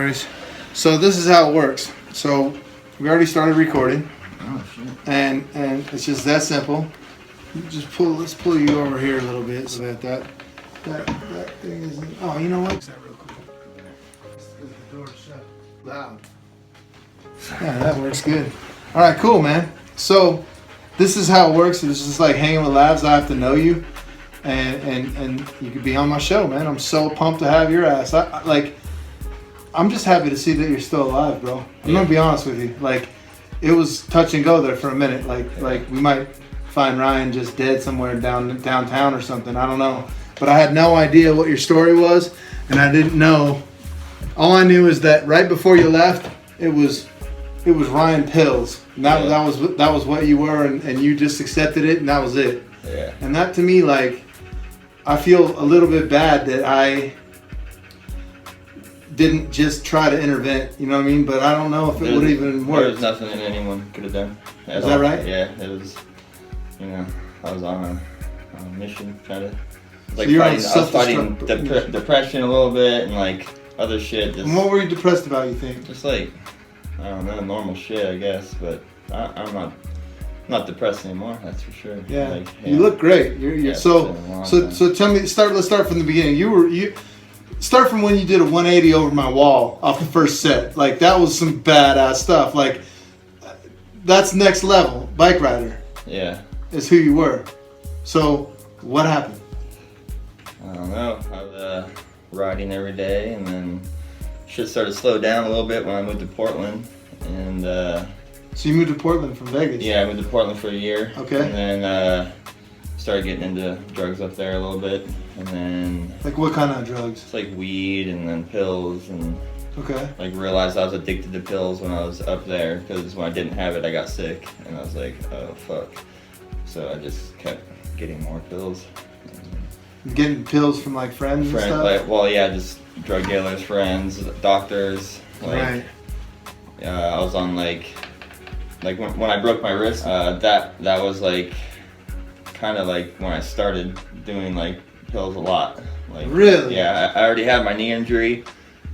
worries. So this is how it works. So we already started recording. Oh shit. And it's just that simple. Let's pull you over here a little bit so that thing isn't. Oh, you know what? That real quick. The door's shut. Loud. Yeah, that works good. All right, cool, man. So this is how it works. It's just like hanging with LAVS. I have to know you, and you could be on my show, man. I'm so pumped to have your ass. I'm just happy to see that you're still alive, bro. I'm gonna be honest with you. Like, it was touch and go there for a minute. Like we might find Ryan just dead somewhere downtown or something. I don't know. But I had no idea what your story was, and I didn't know. All I knew is that right before you left, it was Ryan Pills. And that was what you were, and you just accepted it, and that was it. Yeah. And that to me, like, I feel a little bit bad that I didn't just try to intervene, you know what I mean? But I don't know if it would even work. There was nothing that anyone could have done. Is that right? Yeah, it was, I was on a mission, trying to, like, so I was fighting depression a little bit and, like, other shit. And what were you depressed about, you think? Just, like, I don't know, normal shit, I guess, but I'm not depressed anymore, that's for sure. Yeah, like, you look great. You're so tell me, let's start from the beginning. You start from when you did a 180 over my wall off the first set. Like, that was some badass stuff. Like, that's next level. Bike rider. Yeah. Is who you were. So, what happened? I don't know. I was riding every day, and then shit started to slow down a little bit when I moved to Portland. And so you moved to Portland from Vegas? Yeah, I moved to Portland for a year. Okay. And then started getting into drugs up there a little bit, and then. Like what kind of drugs? It's like weed and then pills, and. Okay. Like, realized I was addicted to pills when I was up there, because when I didn't have it, I got sick, and I was like, oh fuck. So I just kept getting more pills. Getting pills from like friends and stuff? Like, well, yeah, just drug dealers, friends, doctors. Like, right. I was on like when I broke my wrist, that was like kind of like when I started doing like pills a lot. Like, really? Yeah, I already had my knee injury,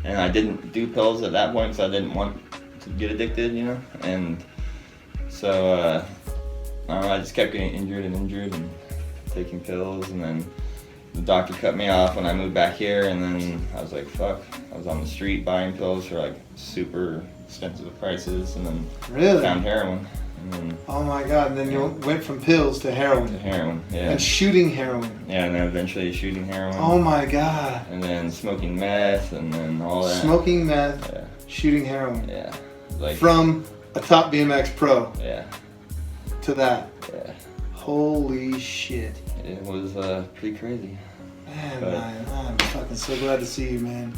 and I didn't do pills at that point because I didn't want to get addicted, and so I just kept getting injured and taking pills, and then the doctor cut me off when I moved back here, and then I was like, fuck. I was on the street buying pills for like super expensive prices, and then found heroin. And then, oh my god, and then you went from pills to heroin. Yeah. And shooting heroin. Yeah, and then eventually shooting heroin. Oh my god. And then smoking meth, and then all that. Smoking meth, shooting heroin. Yeah. Like, from a top BMX pro. Yeah. To that. Yeah. Holy shit. It was pretty crazy. Man, Ryan, I'm fucking so glad to see you, man.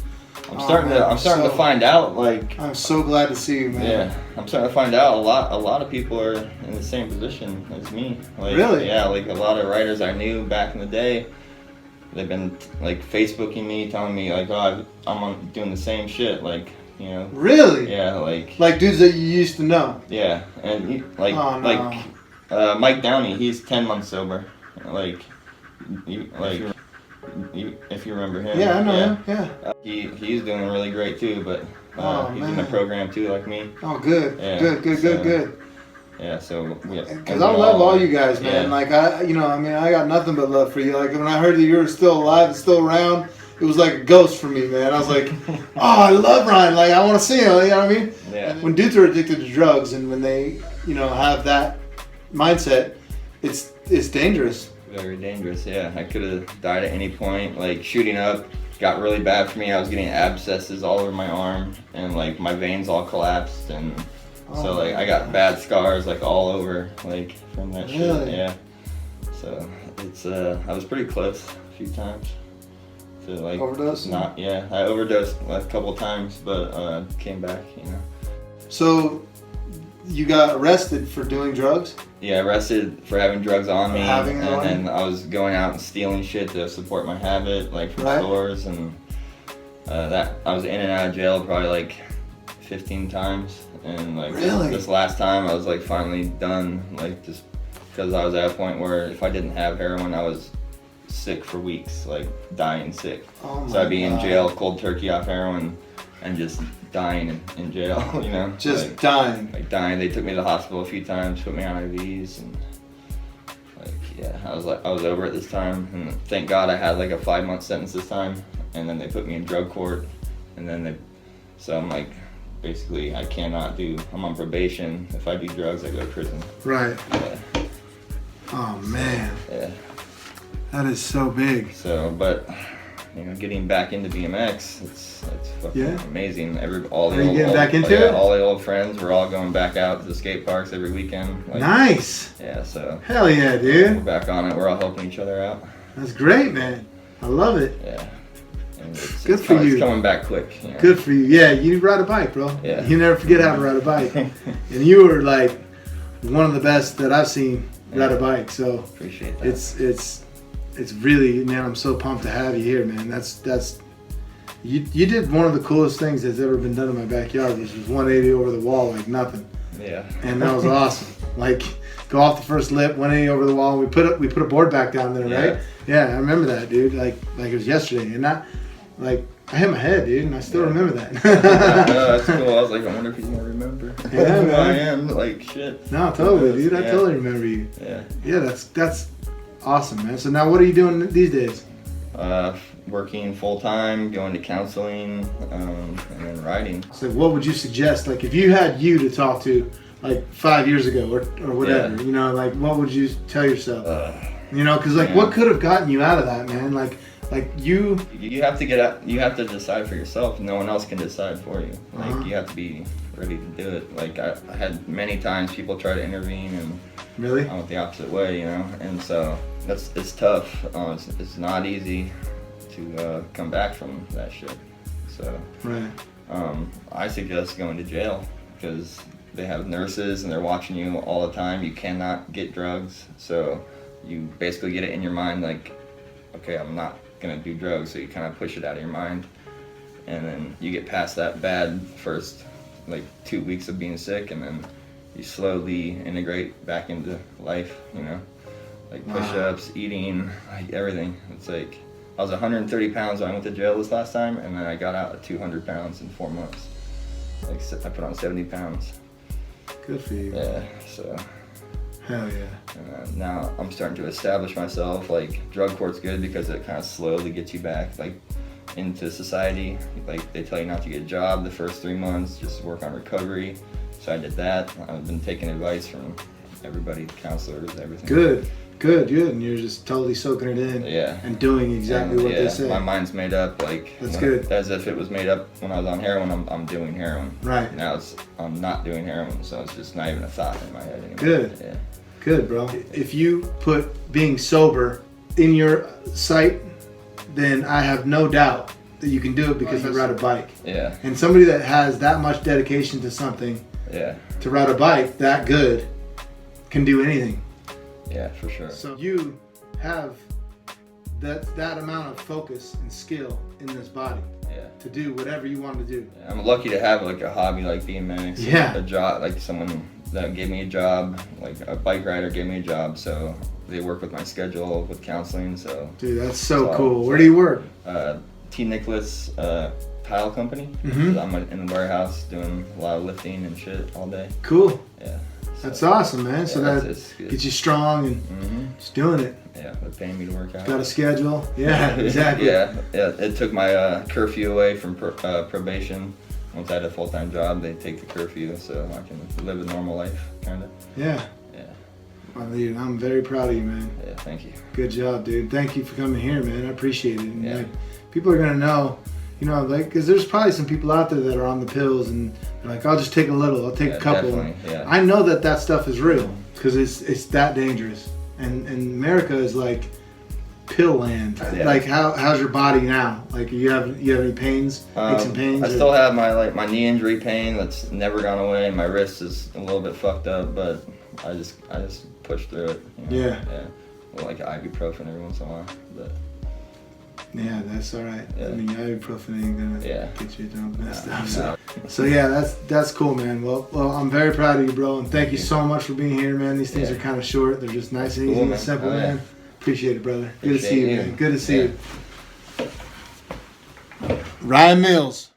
I'm starting to find out, like. I'm so glad to see you, man. Yeah, I'm starting to find out a lot of people are in the same position as me. Like, really? Yeah, like a lot of riders I knew back in the day, they've been like Facebooking me, telling me like, oh, I'm doing the same shit, like, Really? Yeah, like dudes that you used to know. Yeah, and no. Mike Downey, he's 10 months sober. Like, if you remember him. Yeah, I know him. Yeah. He's doing really great too, but he's in the program too, like me. Oh, good. Yeah, good. Yeah, so because I love all you guys, man. Yeah. Like I got nothing but love for you. Like when I heard that you were still alive and still around, it was like a ghost for me, man. I was like, oh, I love Ryan. Like, I want to see him. You know what I mean? Yeah. And when dudes are addicted to drugs and when they, have that mindset, it's dangerous. Very dangerous, yeah. I could have died at any point. Like, shooting up got really bad for me. I was getting abscesses all over my arm, and like my veins all collapsed, and so like I got bad scars like all over, like, from that shit. Yeah. So it's I was pretty close a few times to like overdose. I overdosed a couple of times, but came back. So you got arrested for doing drugs? Yeah, arrested for having drugs on me, and then I was going out and stealing shit to support my habit, like from stores, and that I was in and out of jail probably like 15 times, and like this last time I was like finally done, like just because I was at a point where if I didn't have heroin, I was sick for weeks, like dying sick. Oh my so I'd be in jail cold turkey off heroin, and just dying in jail, you know. Just like, dying. Like dying. They took me to the hospital a few times, put me on IVs, and like yeah, I was over it this time, and thank God I had like a 5-month sentence this time, and then they put me in drug court, and then so I'm like, basically I cannot do. I'm on probation. If I do drugs, I go to prison. Right. Yeah. Oh man. Yeah. That is so big. So, but you know, getting back into BMX, it's fucking amazing. All the old friends, we're all going back out to the skate parks every weekend. Like, nice. Yeah, so. Hell yeah, dude. We're back on it. We're all helping each other out. That's great, man. I love it. Yeah. And Good for you. It's coming back quick. You know? Good for you. Yeah, you ride a bike, bro. Yeah. You never forget how to ride a bike. And you were like one of the best that I've seen ride a bike. So appreciate that. It's really, man, I'm so pumped to have you here, man. That's you did one of the coolest things that's ever been done in my backyard, which was 180 over the wall like nothing. Yeah. And that was awesome. Like go off the first lip, 180 over the wall, and we put a board back down there, right? Yeah, I remember that, dude. Like it was yesterday. And I hit my head, dude, and I still remember that. No, that's cool. I was like, I wonder if he's gonna remember yeah, who man. I am. Like shit. No, totally, dude. I totally remember you. Yeah. Yeah, that's awesome, man. So now what are you doing these days? Working full time, going to counseling, and then riding. So what would you suggest? Like if you had you to talk to like 5 years ago or whatever, you know, like what would you tell yourself? You know, because like what could have gotten you out of that, man? Like you have to get out. You have to decide for yourself. No one else can decide for you. Like you have to be ready to do it. Like I had many times people try to intervene, and really I went the opposite way, you know. And so it's tough. It's not easy to come back from that shit. So I suggest going to jail because they have nurses and they're watching you all the time. You cannot get drugs, so you basically get it in your mind like, okay, I'm not gonna do drugs, so you kind of push it out of your mind, and then you get past that bad first like 2 weeks of being sick, and then you slowly integrate back into life, you know, like push-ups, eating, like everything. It's like I was 130 pounds when I went to jail this last time, and then I got out at 200 pounds in 4 months. Like I put on 70 pounds. Good for you. Yeah, so. Hell yeah. And now I'm starting to establish myself. Like drug court's good because it kind of slowly gets you back like into society. Like they tell you not to get a job the first 3 months, just work on recovery. So I did that. I've been taking advice from everybody, counselors, everything. Good. And you're just totally soaking it in. Yeah. And doing exactly what they say. My mind's made up. Like that's good. As if it was made up when I was on heroin. I'm doing heroin. Right. Now I'm not doing heroin, so it's just not even a thought in my head anymore. Good. Yeah. Good, bro. If you put being sober in your sight, then I have no doubt that you can do it because I ride a bike. Yeah. And somebody that has that much dedication to something, to ride a bike that good, can do anything. Yeah, for sure. So you have that amount of focus and skill in this body. To do whatever you want to do. Yeah, I'm lucky to have like a hobby like BMX. Yeah. A job, like someone that gave me a job, like a bike rider gave me a job, so they work with my schedule with counseling. So. Dude, that's so cool. Where do you work? T. Nicholas Tile Company. Mm-hmm. So I'm in the warehouse doing a lot of lifting and shit all day. Cool. Yeah. That's awesome, man. So that gets you strong and just doing it. Yeah, they're paying me to work out. Got a schedule? Yeah, exactly. Yeah. It took my curfew away from probation. Once I had a full-time job, they take the curfew, so I can live a normal life, kind of. Yeah. Well, dude, I'm very proud of you, man. Yeah, thank you. Good job, dude. Thank you for coming here, man. I appreciate it. And like, people are gonna know, you know, like, because there's probably some people out there that are on the pills and they're like, I'll just take a little, I'll take a couple. Yeah. I know that stuff is real because it's that dangerous. And America is like pill land. Like how's your body now? Like you have any pains? Aches and pains? I still have my knee injury pain that's never gone away, and my wrist is a little bit fucked up, but I just push through it. You know? Yeah. Well, like ibuprofen every once in a while, but. Yeah, that's all right. Yeah. I mean, ibuprofen ain't gonna get you down messed up. So yeah, that's cool, man. Well, I'm very proud of you, bro, and thank you so much for being here, man. These things are kind of short. They're just nice and easy and simple, man. Appreciate it, brother. Good to see you, man. Good to see you. Ryan Mills.